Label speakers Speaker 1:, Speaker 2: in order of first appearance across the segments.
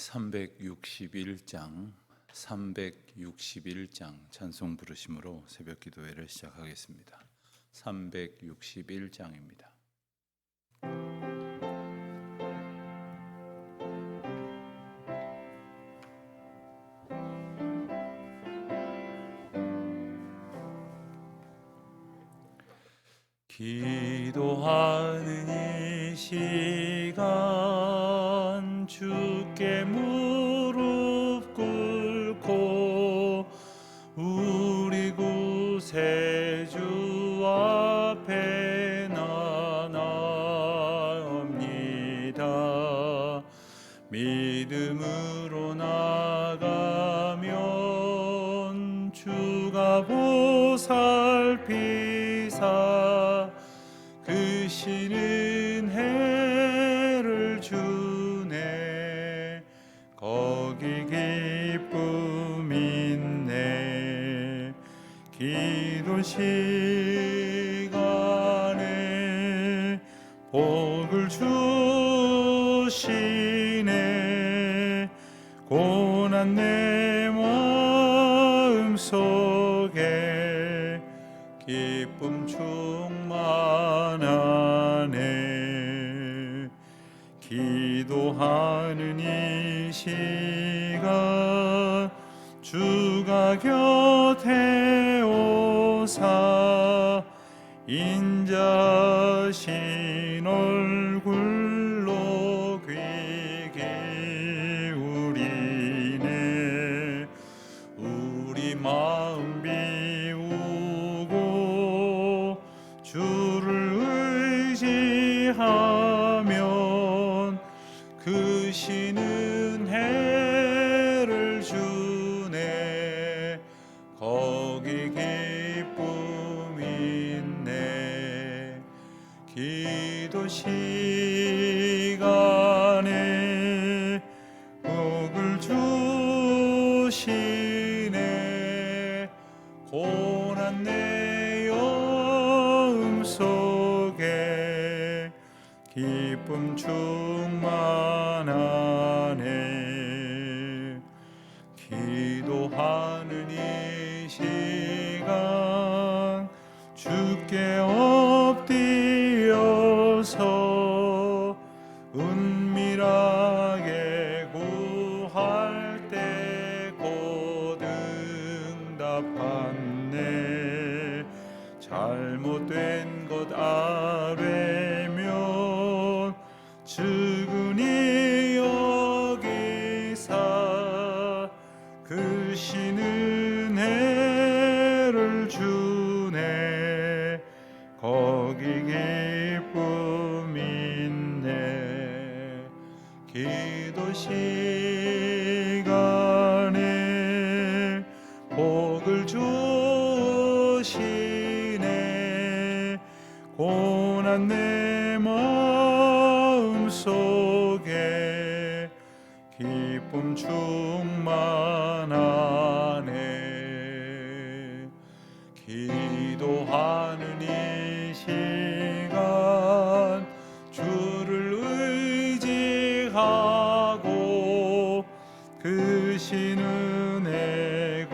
Speaker 1: 361장 찬송 부르심으로 새벽 기도회를 시작하겠습니다. 361장입니다. 기도하는 이 시간 주께 무릎 꿇고 우리 구세주 앞에 나아옵니다. 믿음으로 나가면 주가 보살피사 그 시는 해를 주네. 거기 기쁨 있네. 기도 시간에 복을 주시네. 고난 내 마음 속에 기쁨 충만하네. 기도하는 이 시간 주가 곁에 오사 인자신 얼굴로 귀 기울이네. 우리 마음 비우고 주를 의지하면 그 시는 해를 주네. 거기 기쁨 있네. 기도 시간에 복을 주시네. 고난 내 영혼 속에 기쁨 충만하네. 기도하는 이 시간 주께 엎드려서 은밀하게 구할 때 곧 응답하네. 잘못된 것 아뢰면 측은히 여기사 그 시는 해를 주네. 거기 기쁨 있네. 기도 시간에 복을 주시네. 고난 내 마음 속에 기쁨 충만하네. 기도하는 이 시간 주를 의지하고 그 시는 해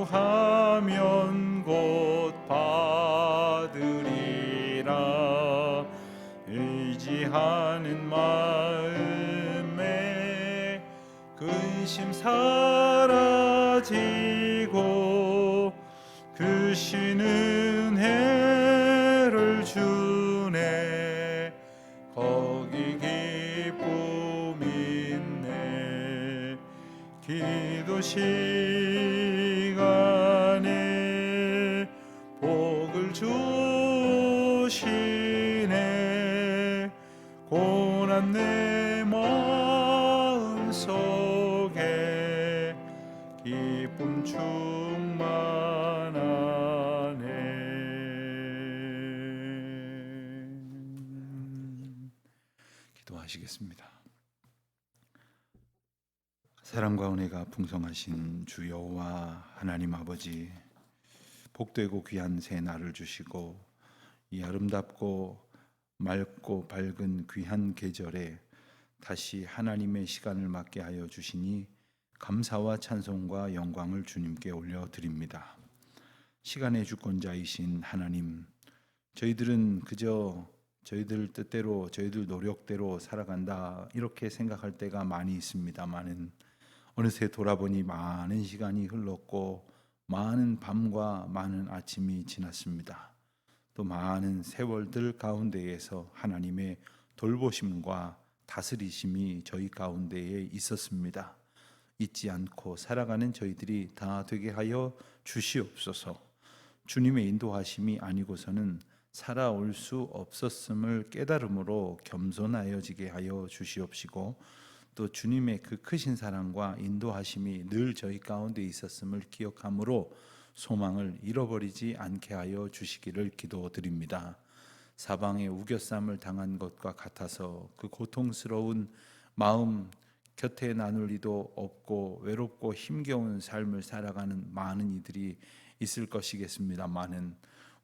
Speaker 1: 구하면 곧 받으리라. 의지하는 마음에 근심 사라지고 그 시는 해를 주네. 거기 기쁨 있네. 기도 시간에 복을 주시네. 고난 내 마음 속에 기쁨 충만하네. 기도하시겠습니다. 사랑과 은혜가 풍성하신 주 여호와 하나님 아버지, 복되고 귀한 새 날을 주시고 이 아름답고 맑고 밝은 귀한 계절에 다시 하나님의 시간을 맞게 하여 주시니 감사와 찬송과 영광을 주님께 올려드립니다. 시간의 주권자이신 하나님, 저희들은 그저 저희들 뜻대로 저희들 노력대로 살아간다 이렇게 생각할 때가 많이 있습니다만은 어느새 돌아보니 많은 시간이 흘렀고 많은 밤과 많은 아침이 지났습니다. 또 많은 세월들 가운데에서 하나님의 돌보심과 다스리심이 저희 가운데에 있었습니다. 잊지 않고 살아가는 저희들이 다 되게 하여 주시옵소서. 주님의 인도하심이 아니고서는 살아올 수 없었음을 깨달음으로 겸손하여지게 하여 주시옵시고, 또 주님의 그 크신 사랑과 인도하심이 늘 저희 가운데 있었음을 기억함으로 소망을 잃어버리지 않게 하여 주시기를 기도드립니다. 사방에 우겨쌈을 당한 것과 같아서 그 고통스러운 마음 곁에 나눌 이도 없고 외롭고 힘겨운 삶을 살아가는 많은 이들이 있을 것이겠습니다마는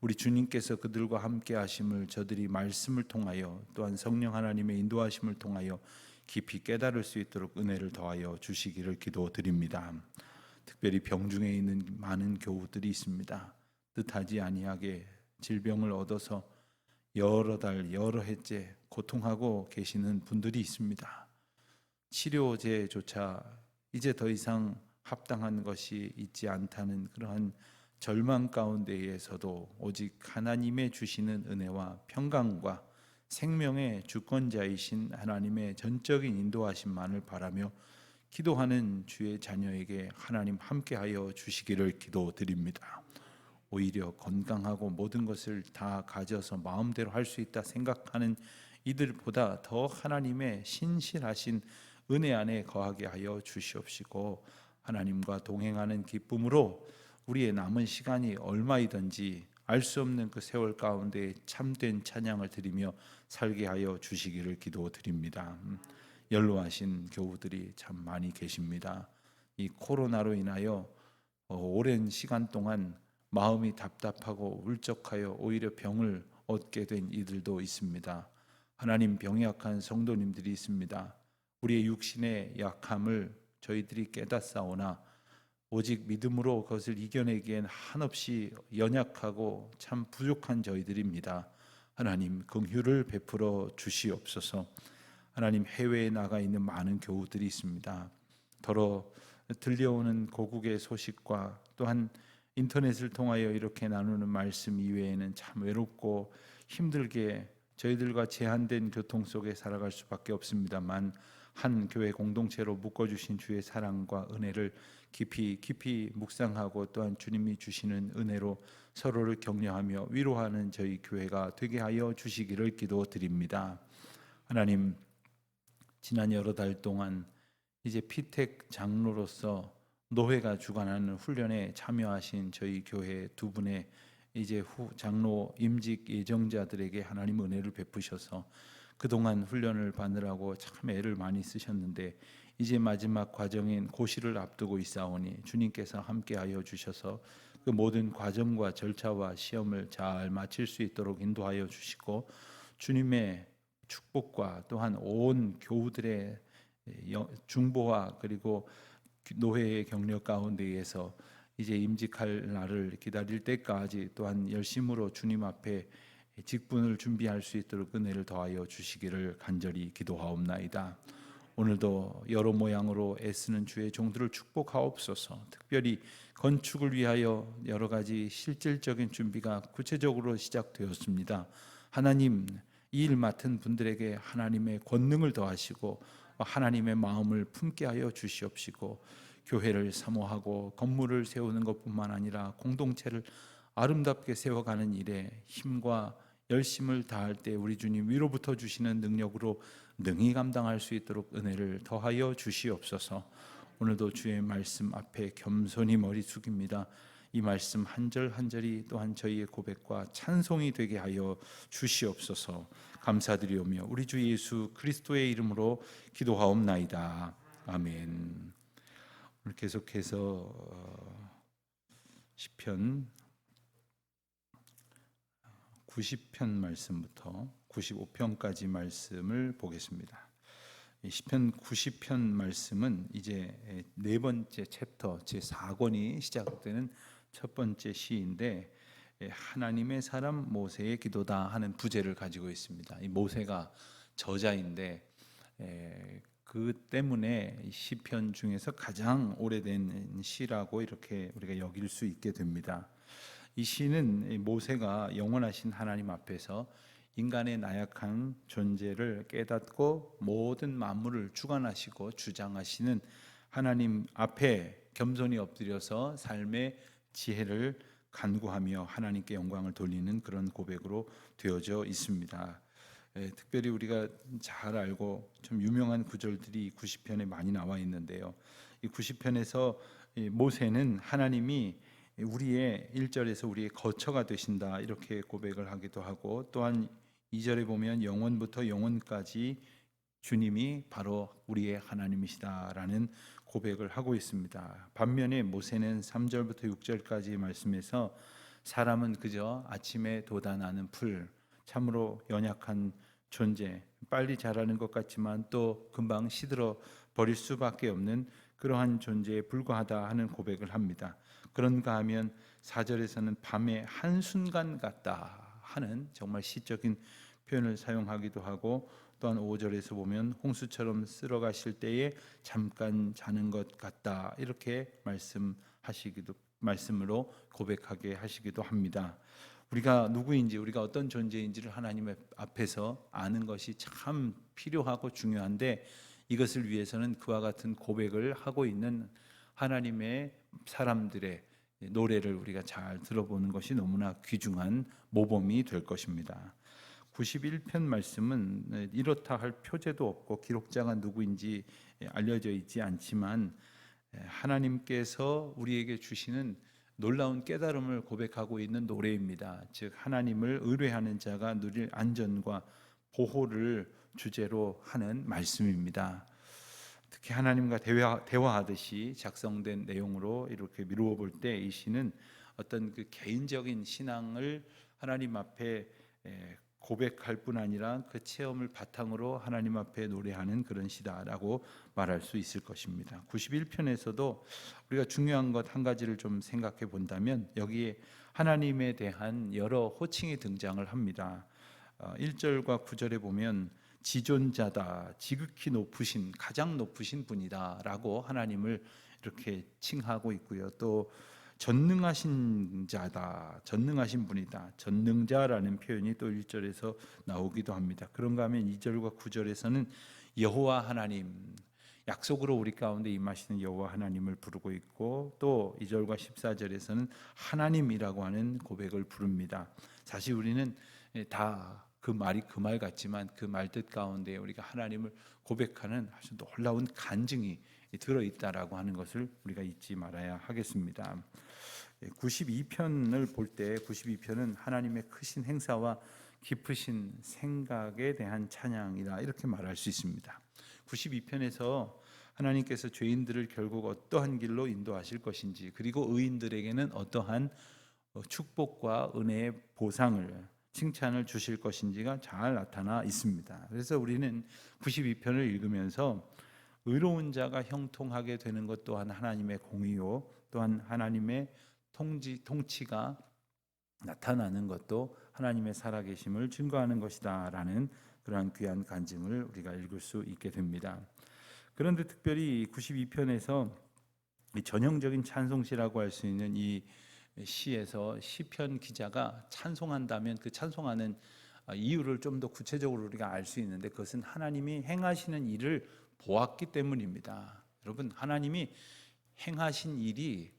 Speaker 1: 우리 주님께서 그들과 함께 하심을 저들이 말씀을 통하여 또한 성령 하나님의 인도하심을 통하여 깊이 깨달을 수 있도록 은혜를 더하여 주시기를 기도드립니다. 특별히 병중에 있는 많은 교우들이 있습니다. 뜻하지 아니하게 질병을 얻어서 여러 달 여러 해째 고통하고 계시는 분들이 있습니다. 치료제조차 이제 더 이상 합당한 것이 있지 않다는 그러한 절망 가운데에서도 오직 하나님의 주시는 은혜와 평강과 생명의 주권자이신 하나님의 전적인 인도하심만을 바라며 기도하는 주의 자녀에게 하나님 함께하여 주시기를 기도드립니다. 오히려 건강하고 모든 것을 다 가져서 마음대로 할 수 있다 생각하는 이들보다 더 하나님의 신실하신 은혜 안에 거하게 하여 주시옵시고, 하나님과 동행하는 기쁨으로 우리의 남은 시간이 얼마이든지 알 수 없는 그 세월 가운데 참된 찬양을 드리며 살게 하여 주시기를 기도드립니다. 연로하신 교우들이 참 많이 계십니다. 이 코로나로 인하여 오랜 시간 동안 마음이 답답하고 울적하여 오히려 병을 얻게 된 이들도 있습니다. 하나님, 병이 약한 성도님들이 있습니다. 우리의 육신의 약함을 저희들이 깨닫사오나 오직 믿음으로 그것을 이겨내기엔 한없이 연약하고 참 부족한 저희들입니다. 하나님, 긍휼을 베풀어 주시옵소서. 하나님, 해외에 나가 있는 많은 교우들이 있습니다. 더러 들려오는 고국의 소식과 또한 인터넷을 통하여 이렇게 나누는 말씀 이외에는 참 외롭고 힘들게 저희들과 제한된 교통 속에 살아갈 수밖에 없습니다만, 한 교회 공동체로 묶어주신 주의 사랑과 은혜를 깊이 묵상하고 또한 주님이 주시는 은혜로 서로를 격려하며 위로하는 저희 교회가 되게 하여 주시기를 기도드립니다. 하나님, 지난 여러 달 동안 이제 피택 장로로서 노회가 주관하는 훈련에 참여하신 저희 교회 두 분의 이제 후 장로 임직 예정자들에게 하나님 은혜를 베푸셔서 그동안 훈련을 받느라고 참 애를 많이 쓰셨는데 이제 마지막 과정인 고시를 앞두고 있사오니 주님께서 함께하여 주셔서 그 모든 과정과 절차와 시험을 잘 마칠 수 있도록 인도하여 주시고, 주님의 축복과 또한 온 교우들의 중보와 그리고 노회의 격려 가운데에서 이제 임직할 날을 기다릴 때까지 또한 열심으로 주님 앞에 직분을 준비할 수 있도록 은혜를 더하여 주시기를 간절히 기도하옵나이다. 오늘도 여러 모양으로 애쓰는 주의 종들을 축복하옵소서. 특별히 건축을 위하여 여러 가지 실질적인 준비가 구체적으로 시작되었습니다. 하나님, 이 일 맡은 분들에게 하나님의 권능을 더하시고 하나님의 마음을 품게 하여 주시옵시고, 교회를 사모하고 건물을 세우는 것뿐만 아니라 공동체를 아름답게 세워가는 일에 힘과 열심을 다할 때 우리 주님 위로부터 주시는 능력으로 능히 감당할 수 있도록 은혜를 더하여 주시옵소서. 오늘도 주의 말씀 앞에 겸손히 머리 숙입니다. 이 말씀 한 절 한 절이 또한 저희의 고백과 찬송이 되게 하여 주시옵소서. 감사드리오며 우리 주 예수 그리스도의 이름으로 기도하옵나이다. 아멘. 오늘 계속해서 시편 90편 말씀부터 95편까지 말씀을 보겠습니다. 시편 90편 말씀은 이제 네 번째 챕터 제 4권이 시작되는 첫 번째 시인데, 하나님의 사람 모세의 기도다 하는 부제를 가지고 있습니다. 이 모세가 저자인데 그 때문에 이 시편 중에서 가장 오래된 시라고 이렇게 우리가 여길 수 있게 됩니다. 이 시는 모세가 영원하신 하나님 앞에서 인간의 나약한 존재를 깨닫고 모든 만물을 주관하시고 주장하시는 하나님 앞에 겸손히 엎드려서 삶의 지혜를 간구하며 하나님께 영광을 돌리는 그런 고백으로 되어져 있습니다. 특별히 우리가 잘 알고 좀 유명한 구절들이 90편에 많이 나와 있는데요. 이 90편에서 모세는 하나님이 우리의 1절에서 우리의 거처가 되신다 이렇게 고백을 하기도 하고, 또한 2절에 보면 영원부터 영원까지 주님이 바로 우리의 하나님이시다라는 고백을 하고 있습니다. 반면에 모세는 3절부터 6절까지 말씀에서 사람은 그저 아침에 돋아나는 풀, 참으로 연약한 존재, 빨리 자라는 것 같지만 또 금방 시들어 버릴 수밖에 없는 그러한 존재에 불과하다 하는 고백을 합니다. 그런가 하면 4절에서는 밤의 한순간 같다 하는 정말 시적인 표현을 사용하기도 하고, 또한 5절에서 보면 홍수처럼 쓸어가실 때에 잠깐 자는 것 같다 이렇게 말씀으로 고백하게 하시기도 합니다. 우리가 누구인지, 우리가 어떤 존재인지를 하나님 앞에서 아는 것이 참 필요하고 중요한데, 이것을 위해서는 그와 같은 고백을 하고 있는 하나님의 사람들의 노래를 우리가 잘 들어보는 것이 너무나 귀중한 모범이 될 것입니다. 91편 말씀은 이렇다 할 표제도 없고 기록자가 누구인지 알려져 있지 않지만, 하나님께서 우리에게 주시는 놀라운 깨달음을 고백하고 있는 노래입니다. 즉 하나님을 의뢰하는 자가 누릴 안전과 보호를 주제로 하는 말씀입니다. 특히 하나님과 대화하듯이 작성된 내용으로 이렇게 미루어 볼 때 이 시는 어떤 그 개인적인 신앙을 하나님 앞에 고백할 뿐 아니라 그 체험을 바탕으로 하나님 앞에 노래하는 그런 시다라고 말할 수 있을 것입니다. 91편에서도 우리가 중요한 것 한 가지를 좀 생각해 본다면, 여기에 하나님에 대한 여러 호칭이 등장을 합니다. 1절과 9절에 보면 지존자다, 지극히 높으신, 가장 높으신 분이다 라고 하나님을 이렇게 칭하고 있고요. 또 전능하신 자다, 전능하신 분이다, 전능자라는 표현이 또 1절에서 나오기도 합니다. 그런가 하면 2절과 9절에서는 여호와 하나님, 약속으로 우리 가운데 임하시는 여호와 하나님을 부르고 있고, 또 2절과 14절에서는 하나님이라고 하는 고백을 부릅니다. 사실 우리는 다 그 말이 그 말 같지만 그 말뜻 가운데 우리가 하나님을 고백하는 아주 놀라운 간증이 들어있다라고 하는 것을 우리가 잊지 말아야 하겠습니다. 92편을 볼 때 92편은 하나님의 크신 행사와 깊으신 생각에 대한 찬양이다 이렇게 말할 수 있습니다. 92편에서 하나님께서 죄인들을 결국 어떠한 길로 인도하실 것인지, 그리고 의인들에게는 어떠한 축복과 은혜의 보상을, 칭찬을 주실 것인지가 잘 나타나 있습니다. 그래서 우리는 92편을 읽으면서 의로운 자가 형통하게 되는 것 또한 하나님의 공의요, 또한 하나님의 통치가 나타나는 것도 하나님의 살아계심을 증거하는 것이다 라는 그러한 귀한 간증을 우리가 읽을 수 있게 됩니다. 그런데 특별히 92편에서 전형적인 찬송시라고 할 수 있는 이 시에서 시편 기자가 찬송한다면 그 찬송하는 이유를 좀 더 구체적으로 우리가 알 수 있는데, 그것은 하나님이 행하시는 일을 보았기 때문입니다. 여러분, 하나님이 행하신 일이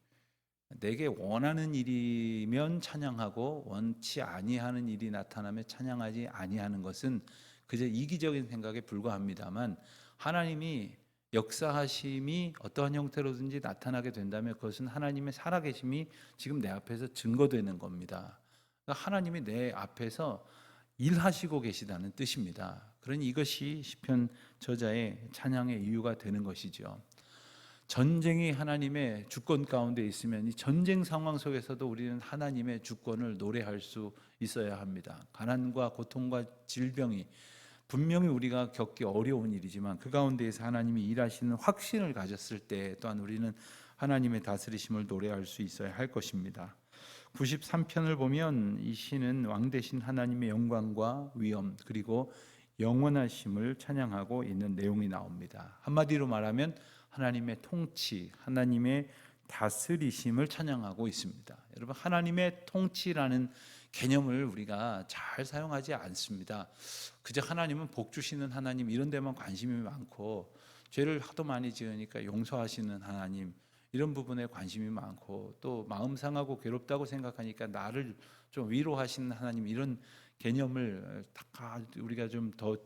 Speaker 1: 내게 원하는 일이면 찬양하고 원치 아니하는 일이 나타나면 찬양하지 아니하는 것은 그저 이기적인 생각에 불과합니다만, 하나님이 역사하심이 어떠한 형태로든지 나타나게 된다면 그것은 하나님의 살아계심이 지금 내 앞에서 증거되는 겁니다. 그러니까 하나님이 내 앞에서 일하시고 계시다는 뜻입니다. 그러니 이것이 시편 저자의 찬양의 이유가 되는 것이죠. 전쟁이 하나님의 주권 가운데 있으면 이 전쟁 상황 속에서도 우리는 하나님의 주권을 노래할 수 있어야 합니다. 가난과 고통과 질병이 분명히 우리가 겪기 어려운 일이지만 그 가운데에서 하나님이 일하시는 확신을 가졌을 때 또한 우리는 하나님의 다스리심을 노래할 수 있어야 할 것입니다. 93편을 보면 이 시는 왕 대신 하나님의 영광과 위엄 그리고 영원하심을 찬양하고 있는 내용이 나옵니다. 한마디로 말하면 하나님의 통치, 하나님의 다스리심을 찬양하고 있습니다. 여러분, 하나님의 통치라는 개념을 우리가 잘 사용하지 않습니다. 그저 하나님은 복 주시는 하나님 이런 데만 관심이 많고, 죄를 하도 많이 지으니까 용서하시는 하나님 이런 부분에 관심이 많고, 또 마음 상하고 괴롭다고 생각하니까 나를 좀 위로하시는 하나님 이런 개념을 다 우리가 좀 더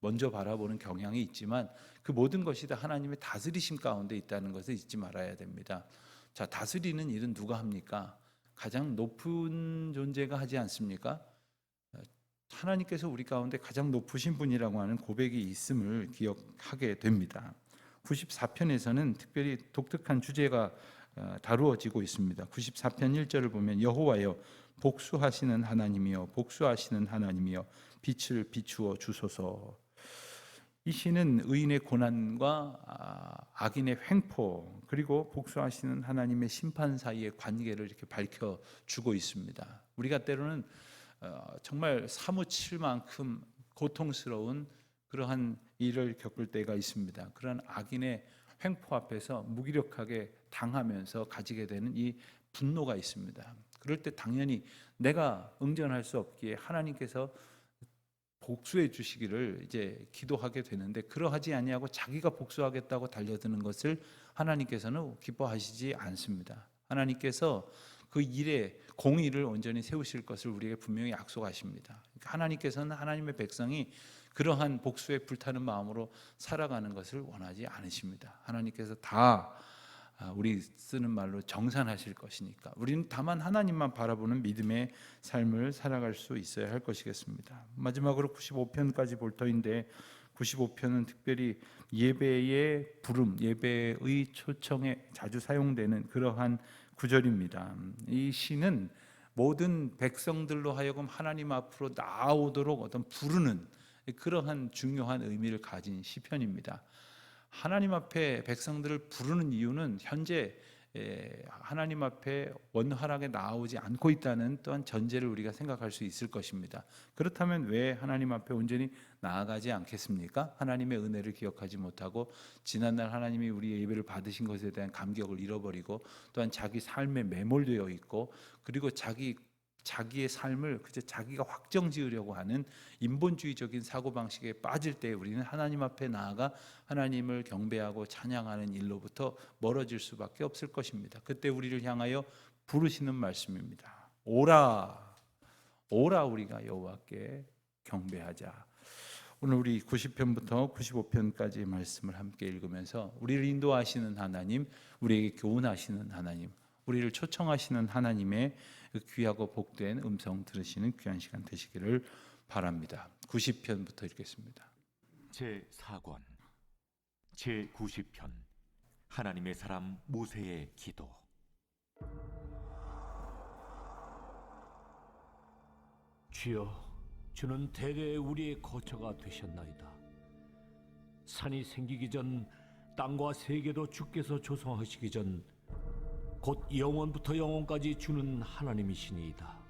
Speaker 1: 먼저 바라보는 경향이 있지만, 그 모든 것이 다 하나님의 다스리심 가운데 있다는 것을 잊지 말아야 됩니다. 자, 다스리는 일은 누가 합니까? 가장 높은 존재가 하지 않습니까? 하나님께서 우리 가운데 가장 높으신 분이라고 하는 고백이 있음을 기억하게 됩니다. 94편에서는 특별히 독특한 주제가 다루어지고 있습니다. 94편 1절을 보면 여호와여 복수하시는 하나님이여 복수하시는 하나님이여 빛을 비추어 주소서. 이 시는 의인의 고난과 악인의 횡포 그리고 복수하시는 하나님의 심판 사이의 관계를 이렇게 밝혀주고 있습니다. 우리가 때로는 정말 사무칠 만큼 고통스러운 그러한 일을 겪을 때가 있습니다. 그런 악인의 횡포 앞에서 무기력하게 당하면서 가지게 되는 이 분노가 있습니다. 그럴 때 당연히 내가 응전할 수 없기에 하나님께서 복수해 주시기를 이제 기도하게 되는데, 그러하지 아니하고 자기가 복수하겠다고 달려드는 것을 하나님께서는 기뻐하시지 않습니다. 하나님께서 그 일에 공의를 온전히 세우실 것을 우리에게 분명히 약속하십니다. 그러니까 하나님께서는 하나님의 백성이 그러한 복수에 불타는 마음으로 살아가는 것을 원하지 않으십니다. 하나님께서 다 우리 쓰는 말로 정산하실 것이니까 우리는 다만 하나님만 바라보는 믿음의 삶을 살아갈 수 있어야 할 것이겠습니다. 마지막으로 95편까지 볼 터인데, 95편은 특별히 예배의 부름, 예배의 초청에 자주 사용되는 그러한 구절입니다. 이 시는 모든 백성들로 하여금 하나님 앞으로 나오도록 어떤 부르는 그러한 중요한 의미를 가진 시편입니다. 하나님 앞에 백성들을 부르는 이유는 현재 하나님 앞에 원활하게 나오지 않고 있다는 또한 전제를 우리가 생각할 수 있을 것입니다. 그렇다면 왜 하나님 앞에 온전히 나아가지 않겠습니까? 하나님의 은혜를 기억하지 못하고 지난날 하나님이 우리의 예배를 받으신 것에 대한 감격을 잃어버리고, 또한 자기 삶에 매몰되어 있고, 그리고 자기의 삶을 그저 자기가 확정 지으려고 하는 인본주의적인 사고방식에 빠질 때 우리는 하나님 앞에 나아가 하나님을 경배하고 찬양하는 일로부터 멀어질 수밖에 없을 것입니다. 그때 우리를 향하여 부르시는 말씀입니다. 오라 우리가 여호와께 경배하자. 오늘 우리 90편부터 95편까지 말씀을 함께 읽으면서 우리를 인도하시는 하나님, 우리에게 교훈하시는 하나님, 우리를 초청하시는 하나님의 귀하고 복된 음성 들으시는 귀한 시간 되시기를 바랍니다. 90편부터 읽겠습니다.
Speaker 2: 제4권 제90편 하나님의 사람 모세의 기도.
Speaker 3: 주여, 주는 대대 우리의 거처가 되셨나이다. 산이 생기기 전 땅과 세계도 주께서 조성하시기 전 곧 영원부터 영원까지 주는 하나님이시니이다.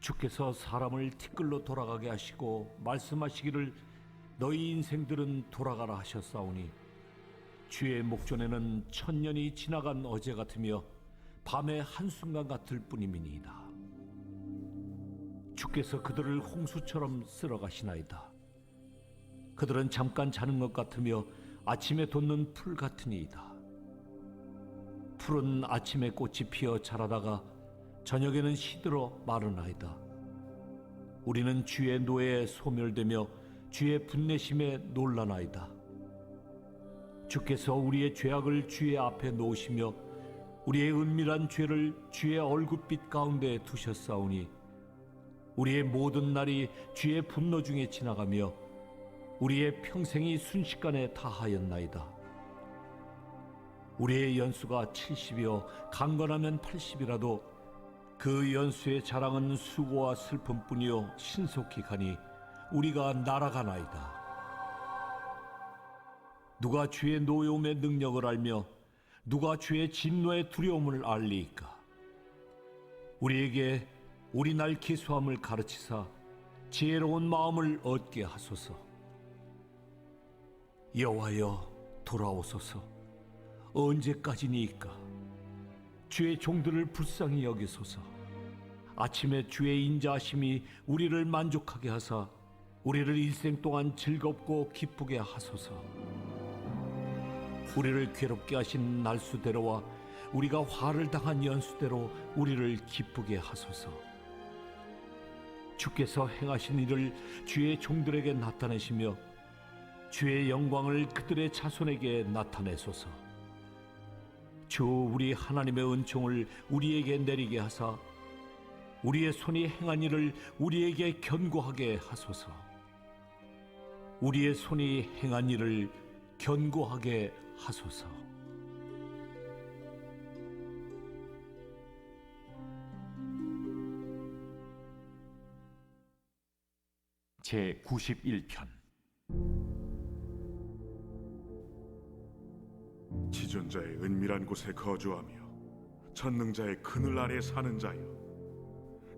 Speaker 3: 주께서 사람을 티끌로 돌아가게 하시고 말씀하시기를 너희 인생들은 돌아가라 하셨사오니 주의 목전에는 천년이 지나간 어제 같으며 밤의 한순간 같을 뿐이니이다. 주께서 그들을 홍수처럼 쓸어가시나이다. 그들은 잠깐 자는 것 같으며 아침에 돋는 풀 같으니이다. 푸른 아침에 꽃이 피어 자라다가 저녁에는 시들어 마르나이다. 우리는 주의 노에 소멸되며 주의 분내심에 놀라나이다. 주께서 우리의 죄악을 주의 앞에 놓으시며 우리의 은밀한 죄를 주의 얼굴빛 가운데 두셨사오니 우리의 모든 날이 주의 분노 중에 지나가며 우리의 평생이 순식간에 다하였나이다. 우리의 연수가 70이요 강건하면 80이라도 그 연수의 자랑은 수고와 슬픔뿐이요 신속히 가니 우리가 날아가나이다. 누가 주의 노여움의 능력을 알며 누가 주의 진노의 두려움을 알리이까? 우리에게 우리 날 기수함을 가르치사 지혜로운 마음을 얻게 하소서. 여호와여, 돌아오소서. 언제까지니이까? 주의 종들을 불쌍히 여기소서. 아침에 주의 인자하심이 우리를 만족하게 하사 우리를 일생 동안 즐겁고 기쁘게 하소서. 우리를 괴롭게 하신 날수대로와 우리가 화를 당한 연수대로 우리를 기쁘게 하소서. 주께서 행하신 일을 주의 종들에게 나타내시며 주의 영광을 그들의 자손에게 나타내소서. 주 우리 하나님의 은총을 우리에게 내리게 하사 우리의 손이 행한 일을 우리에게 견고하게 하소서. 우리의 손이 행한 일을 견고하게 하소서.
Speaker 2: 제 91편.
Speaker 4: 지존자의 은밀한 곳에 거주하며 전능자의 그늘 아래 사는 자여,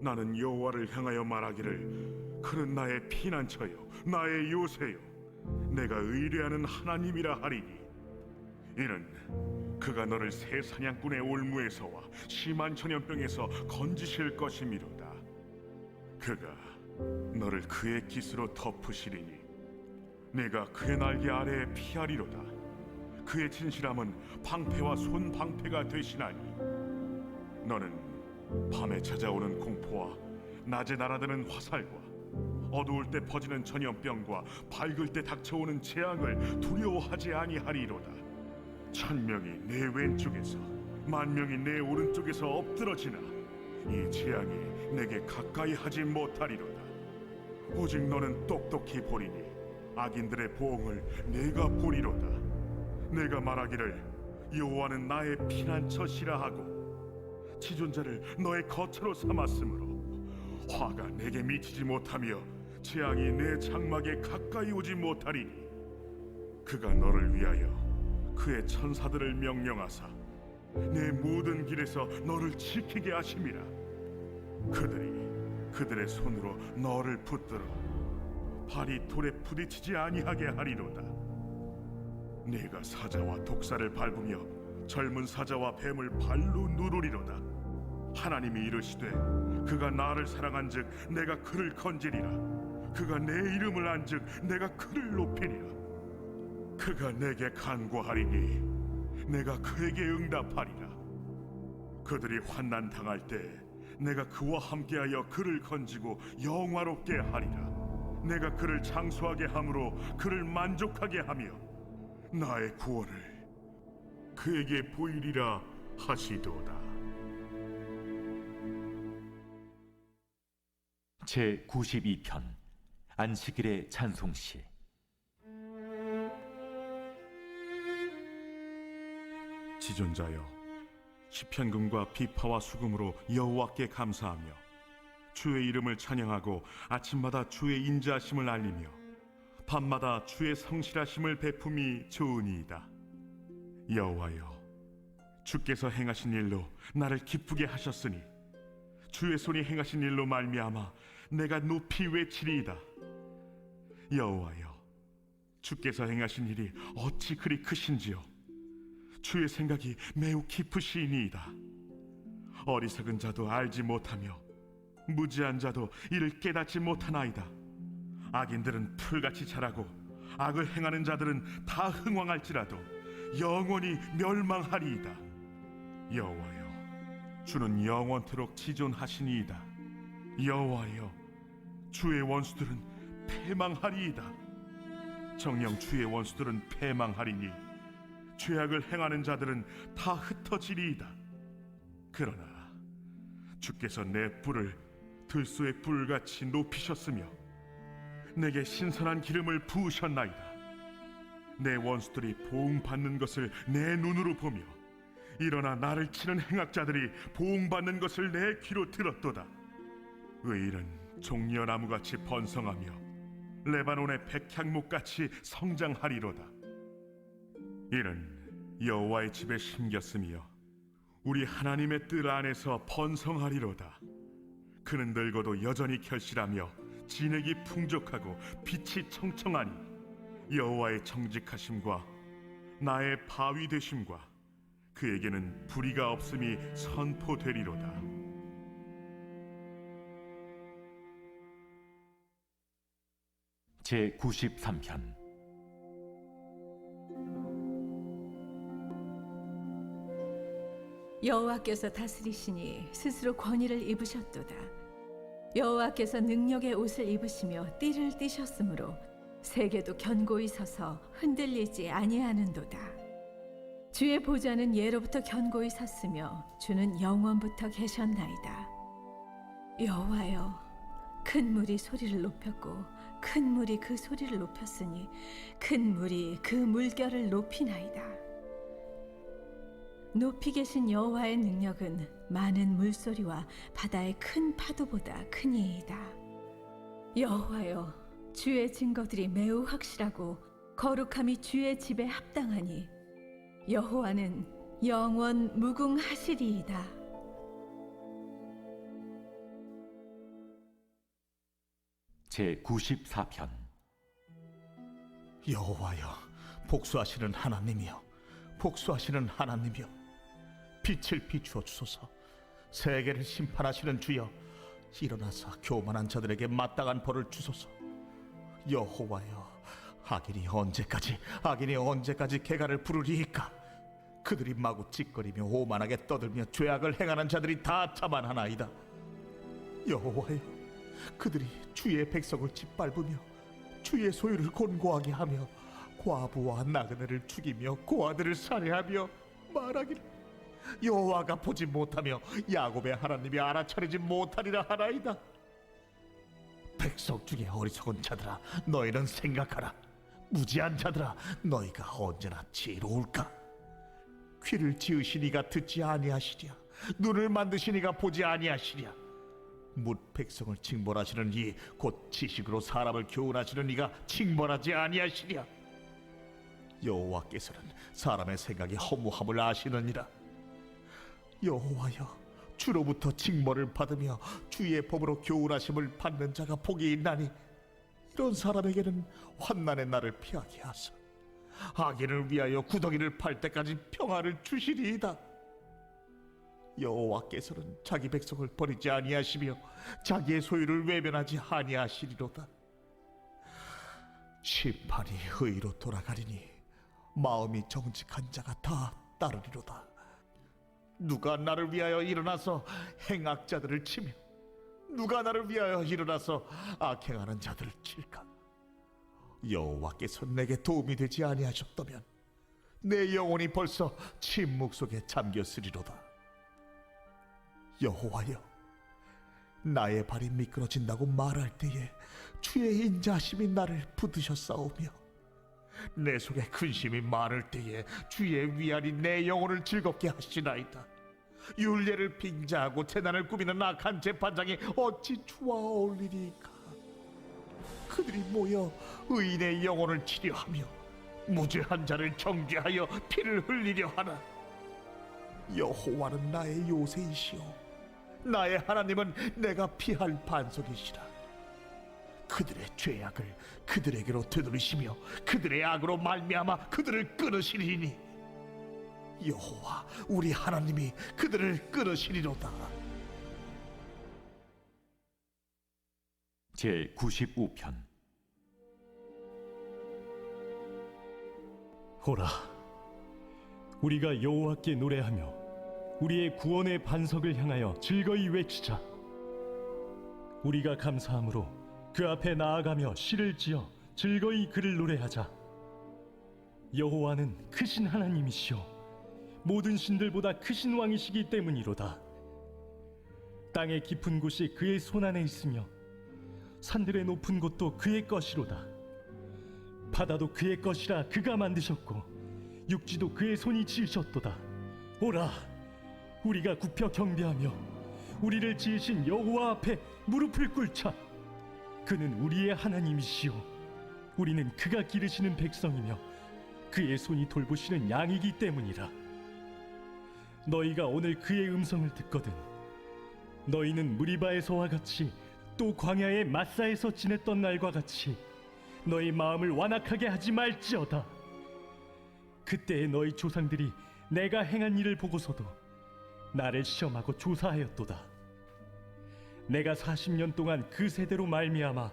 Speaker 4: 나는 여호와를 향하여 말하기를 그는 나의 피난처요 나의 요새요 내가 의뢰하는 하나님이라 하리니, 이는 그가 너를 새 사냥꾼의 올무에서와 심한 전염병에서 건지실 것이미로다. 그가 너를 그의 깃으로 덮으시리니 내가 그의 날개 아래에 피하리로다. 그의 진실함은 방패와 손방패가 되시나니, 너는 밤에 찾아오는 공포와 낮에 날아드는 화살과 어두울 때 퍼지는 전염병과 밝을 때 닥쳐오는 재앙을 두려워하지 아니하리로다. 1000명이 내 왼쪽에서 10,000명이 내 오른쪽에서 엎드러지나 이 재앙이 내게 가까이 하지 못하리로다. 오직 너는 똑똑히 보리니 악인들의 보응을 내가 보리로다. 내가 말하기를 여호와는 나의 피난처시라 하고 지존자를 너의 거처로 삼았으므로 화가 내게 미치지 못하며 재앙이 내 장막에 가까이 오지 못하리니, 그가 너를 위하여 그의 천사들을 명령하사 내 모든 길에서 너를 지키게 하심이라. 그들이 그들의 손으로 너를 붙들어 발이 돌에 부딪히지 아니하게 하리로다. 네가 사자와 독사를 밟으며 젊은 사자와 뱀을 발로 누르리로다. 하나님이 이르시되 그가 나를 사랑한즉 내가 그를 건지리라. 그가 내 이름을 안즉 내가 그를 높이리라. 그가 내게 간구하리니 내가 그에게 응답하리라. 그들이 환난 당할 때 내가 그와 함께하여 그를 건지고 영화롭게 하리라. 내가 그를 장수하게 함으로 그를 만족하게 하며 나의 구원을 그에게 보이리라 하시도다.
Speaker 2: 제 92편. 안식일의 찬송시.
Speaker 4: 지존자여, 시편금과 비파와 수금으로 여호와께 감사하며 주의 이름을 찬양하고 아침마다 주의 인자하심을 알리며 밤마다 주의 성실하심을 베품이 좋으니이다. 여호와여, 주께서 행하신 일로 나를 기쁘게 하셨으니 주의 손이 행하신 일로 말미암아 내가 높이 외치리이다. 여호와여, 주께서 행하신 일이 어찌 그리 크신지요. 주의 생각이 매우 깊으시니이다. 어리석은 자도 알지 못하며 무지한 자도 이를 깨닫지 못하나이다. 악인들은 풀같이 자라고 악을 행하는 자들은 다 흥왕할지라도 영원히 멸망하리이다. 여호와여, 주는 영원토록 지존하시니이다. 여호와여, 주의 원수들은 패망하리이다. 정녕 주의 원수들은 패망하리니 죄악을 행하는 자들은 다 흩어지리이다. 그러나 주께서 내 뿔을 들소의 뿔같이 높이셨으며 내게 신선한 기름을 부으셨나이다. 내 원수들이 보응받는 것을 내 눈으로 보며 일어나 나를 치는 행악자들이 보응받는 것을 내 귀로 들었도다. 의인은 종려나무같이 번성하며 레바논의 백향목같이 성장하리로다. 이는 여호와의 집에 심겼으며 우리 하나님의 뜰 안에서 번성하리로다. 그는 늙어도 여전히 결실하며 진액이 풍족하고 빛이 청청하니 여호와의 정직하심과 나의 바위 되심과 그에게는 불의가 없음이 선포되리로다.
Speaker 2: 제 93편
Speaker 5: 여호와께서 다스리시니 스스로 권위를 입으셨도다. 여호와께서 능력의 옷을 입으시며 띠를 띠셨으므로 세계도 견고히 서서 흔들리지 아니하는도다. 주의 보좌는 예로부터 견고히 섰으며 주는 영원부터 계셨나이다. 여호와여, 큰 물이 소리를 높였고 큰 물이 그 소리를 높였으니 큰 물이 그 물결을 높이나이다. 높이 계신 여호와의 능력은 많은 물소리와 바다의 큰 파도보다 크니이다. 여호와여, 주의 증거들이 매우 확실하고 거룩함이 주의 집에 합당하니 여호와는 영원 무궁하시리이다.
Speaker 2: 제 94편
Speaker 6: 여호와여, 복수하시는 하나님이여, 복수하시는 하나님이여, 빛을 비추어 주소서. 세계를 심판하시는 주여, 일어나서 교만한 자들에게 마땅한 벌을 주소서. 여호와여, 악인이 언제까지 개가를 부르리이까? 그들이 마구 찌꺼리며 오만하게 떠들며 죄악을 행하는 자들이 다 자만하나이다. 여호와여, 그들이 주의 백성을 짓밟으며 주의 소유를 곤고하게 하며 과부와 나그네를 죽이며 고아들을 살해하며 말하기를 여호와가 보지 못하며 야곱의 하나님이 알아차리지 못하리라 하나이다. 백성 중에 어리석은 자들아, 너희는 생각하라. 무지한 자들아, 너희가 언제나 지혜로울까? 귀를 지으시니가 듣지 아니하시랴, 눈을 만드시니가 보지 아니하시랴. 뭇 백성을 징벌하시는 이 곧 지식으로 사람을 교훈하시는 이가 징벌하지 아니하시랴. 여호와께서는 사람의 생각이 허무함을 아시느니라. 여호와여, 주로부터 징벌을 받으며 주의 법으로 교훈하심을 받는 자가 복이 있나니 이런 사람에게는 환난의 날을 피하게 하사 악인을 위하여 구더기를 팔 때까지 평화를 주시리이다. 여호와께서는 자기 백성을 버리지 아니하시며 자기의 소유를 외면하지 아니하시리로다. 심판이 의로 돌아가리니 마음이 정직한 자가 다 따르리로다. 누가 나를 위하여 일어나서 행악자들을 치며 누가 나를 위하여 일어나서 악행하는 자들을 칠까? 여호와께서 내게 도움이 되지 아니하셨다면 내 영혼이 벌써 침묵 속에 잠겼으리로다. 여호와여, 나의 발이 미끄러진다고 말할 때에 주의 인자하심이 나를 붙드셨사오며 내 속에 근심이 많을 때에 주의 위안이 내 영혼을 즐겁게 하시나이다. 율례를 빙자하고 재난을 꾸미는 악한 재판장이 어찌 주와 어울리리까? 그들이 모여 의인의 영혼을 치려하며 무죄한 자를 정죄하여 피를 흘리려 하나. 여호와는 나의 요새이시오, 나의 하나님은 내가 피할 반석이시라. 그들의 죄악을 그들에게로 되돌리시며 그들의 악으로 말미암아 그들을 끊으시리니 여호와 우리 하나님이 그들을 끊으시리로다.
Speaker 2: 제 95편
Speaker 7: 오라, 우리가 여호와께 노래하며 우리의 구원의 반석을 향하여 즐거이 외치자. 우리가 감사함으로 그 앞에 나아가며 시를 지어 즐거이 그를 노래하자. 여호와는 크신 하나님이시오, 모든 신들보다 크신 왕이시기 때문이로다. 땅의 깊은 곳이 그의 손안에 있으며 산들의 높은 곳도 그의 것이로다. 바다도 그의 것이라 그가 만드셨고 육지도 그의 손이 지으셨도다. 오라, 우리가 굽혀 경배하며 우리를 지으신 여호와 앞에 무릎을 꿇자. 그는 우리의 하나님이시오, 우리는 그가 기르시는 백성이며 그의 손이 돌보시는 양이기 때문이라. 너희가 오늘 그의 음성을 듣거든 너희는 무리바에서와 같이 또 광야의 마사에서 지냈던 날과 같이 너희 마음을 완악하게 하지 말지어다. 그때의 너희 조상들이 내가 행한 일을 보고서도 나를 시험하고 조사하였도다. 내가 40년 동안 그 세대로 말미암아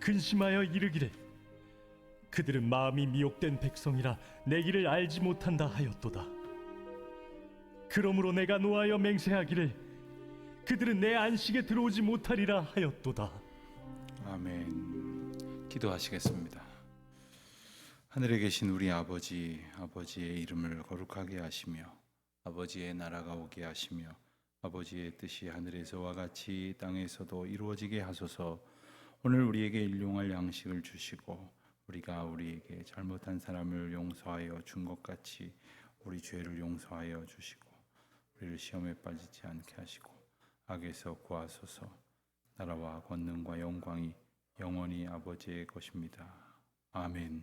Speaker 7: 근심하여 이르기를 그들은 마음이 미혹된 백성이라 내 길을 알지 못한다 하였도다. 그러므로 내가 노하여 맹세하기를 그들은 내 안식에 들어오지 못하리라 하였도다.
Speaker 1: 아멘. 기도하시겠습니다. 하늘에 계신 우리 아버지, 아버지의 이름을 거룩하게 하시며 아버지의 나라가 오게 하시며 아버지의 뜻이 하늘에서와 같이 땅에서도 이루어지게 하소서. 오늘 우리에게 일용할 양식을 주시고 우리가 우리에게 잘못한 사람을 용서하여 준 것 같이 우리 죄를 용서하여 주시고 우리를 시험에 빠지지 않게 하시고 악에서 구하소서. 나라와 권능과 영광이 영원히 아버지의 것입니다. 아멘.